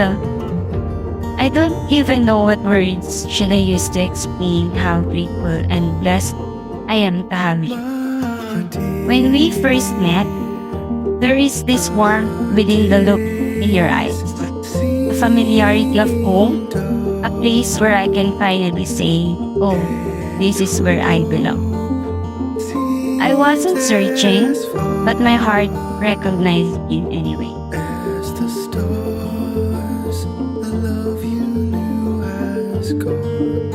Linda. I don't even know what words should I use to explain how grateful and blessed I am to have you. When we first met, there is this warmth within the look in your eyes. The familiarity of home, a place where I can finally say, oh, this is where I belong. I wasn't searching, but my heart recognized you anyway. As the stars, the love you knew has gone.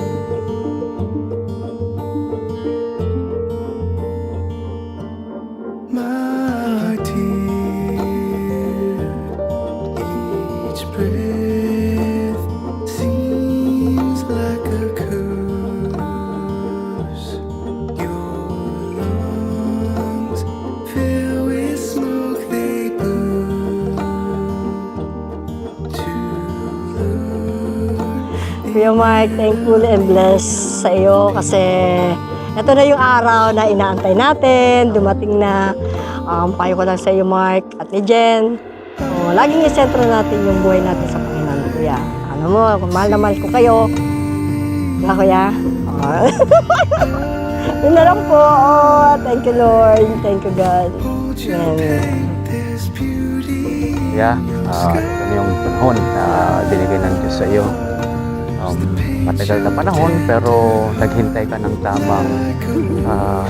My dear, each breath seems like a curse. Your lungs fill with smoke, they burn to learn. Kuya Mark, thankful and blessed sa iyo kasi ito na yung araw na inaantay natin. Dumating na. Payo ko lang sa iyo, Mark, at ni Jen. Laging isentro natin yung buhay natin sa Panginoon, Kuya. Ano mo, mahal na mahal ko kayo. Diba, Kuya? Yun na lang po. Thank you, Lord. Thank you, God. Amen. Yeah, ito yung panahon na binigay ng Diyos sa iyo. Matagal na panahon pero naghintay ka ng tamang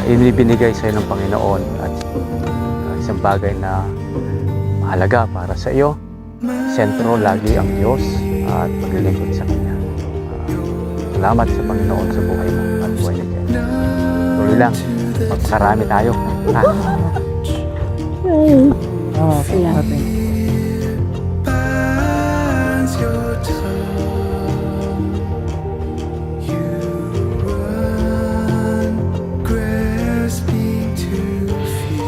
inibinigay sa iyo ng Panginoon at isang bagay na mahalaga para sa iyo. Sentro lagi ang Diyos at paglilingkod sa Kanya. Salamat sa Panginoon sa buhay mo at buhay niya. Tuloy lang, magpakarami tayo. Salamat. Binds your tongue. You run, grasping to feed.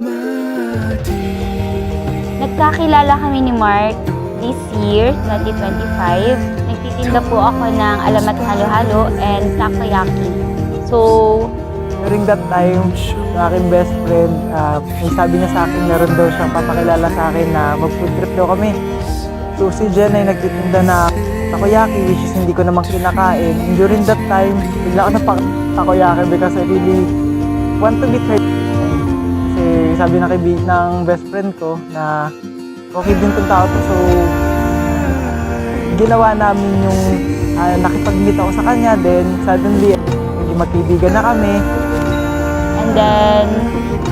My dear, Nagkakilala kami ni Mark this year, 2025. Nagtitinda po ako ng alamat halo-halo and takoyaki. So, During that time, sa aking best friend, may sabi niya sa akin, meron daw siyang papakilala sa akin na mag-food trip daw kami. So si Jen ay nagtitinda na takoyaki, which is hindi ko namang kinakain. And during that time, bigla ako takoyaki because I really want to meet her. Kasi sabi ng best friend ko na okay din tong tao to. So ginawa namin yung nakipag-meet ako sa kanya. Then suddenly, magkaibigan na kami. and then,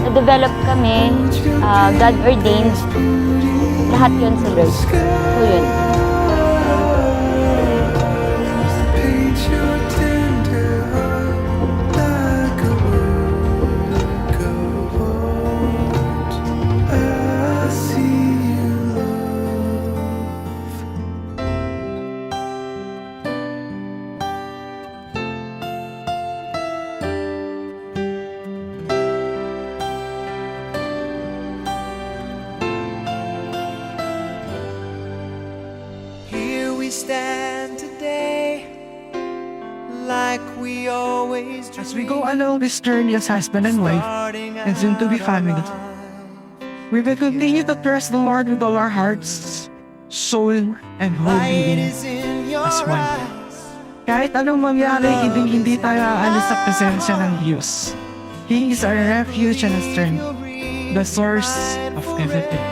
na-develop kami, God ordained, lahat yun sa Lord. So yun. paint your tender heart like a work of art. I see you, love. Here we stand today, like we always dreamed. As we go along this journey as husband and wife, and soon to be family, we will continue to trust the Lord with all our hearts, soul, and whole Light being is in your as one. eyes. Kahit anong mangyari, hindi tayo aalis sa presensya ng Diyos. He is our refuge and strength, the source of everything.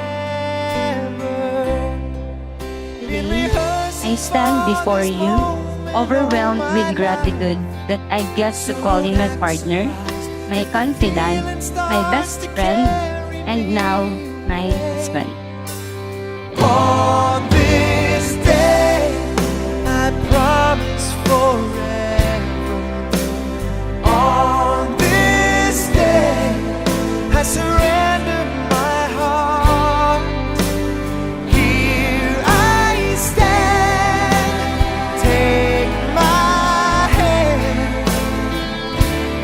I stand before you, overwhelmed with gratitude that I get to call him my partner, my confidant, my best friend, and now my husband. On this day, I promise forever. On this day, I surrender my heart. Here I stand, take my hand,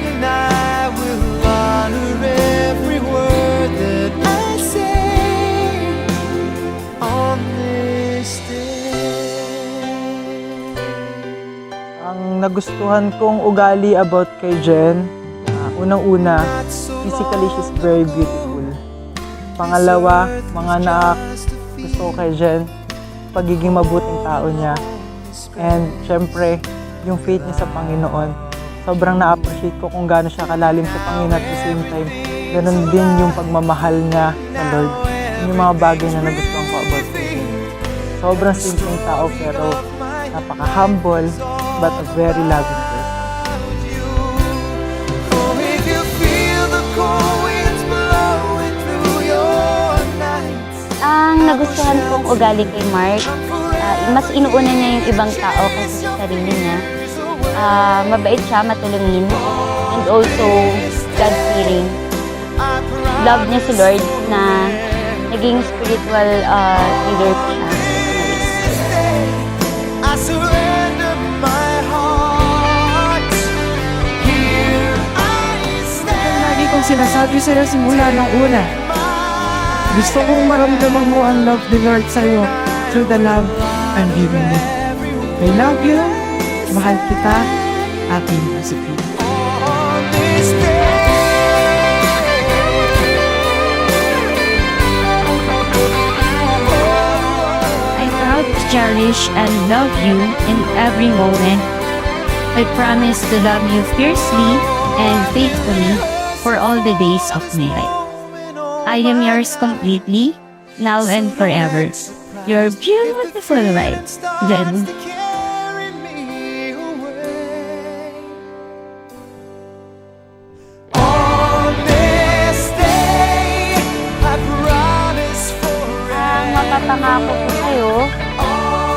and I will honor every word that I say on this day. Ang nagustuhan kong ugali about kay Jen, unang-una, physically, she's very beautiful. Pangalawa, mga anak, gusto ko kay Jen, pagiging mabuting tao niya. And syempre, yung faith niya sa Panginoon. Sobrang na-appreciate ko kung gaano siya kalalim sa Panginoon at the same time. Ganon din yung pagmamahal niya sa Lord. Yun yung mga bagay na nagustuhan ko about her. Sobrang simpleng tao pero napaka-humble but a very loving person. Oh, if you feel the cold winds blowing through your nights, Ang nagustuhan kong ugali kay Mark, mas inuuna niya yung ibang tao kaysa sa sarili niya. Mabait siya, matulungin, and also God-fearing. Love niya si Lord na naging spiritual leader ko siya. I surrender my heart. Here I stand. Lagi kong sinasabi sa'yo simula ng una. Gusto kong maramdaman mo ang love ni Lord sa'yo through the love I'm giving you. I love you. Mahal kita. Ating Josephine. On this day, I proud to cherish and love you in every moment. I promise to love you fiercely and faithfully for all the days of my life. I am yours completely, now and forever. Your beautiful wife, Jen. carry me away. On this day, I promise Ang mapapangako ko sa'yo,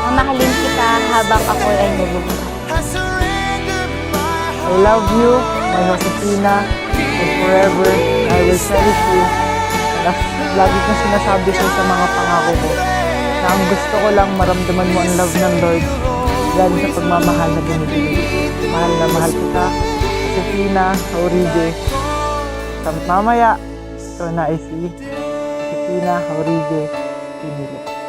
mamahalin kita habang ako ay nabubuhay. I surrender my I love you, my Josefina, and forever I will cherish you. Lagi kong sinasabi sa mga pangako ko na ang gusto ko lang maramdaman mo ang love ng Lord dahil sa pagmamahal na binibigay. Mahal na mahal kita, Josefina Haurige. Mamaya, ito na ay si Josefina Haurige Pinili.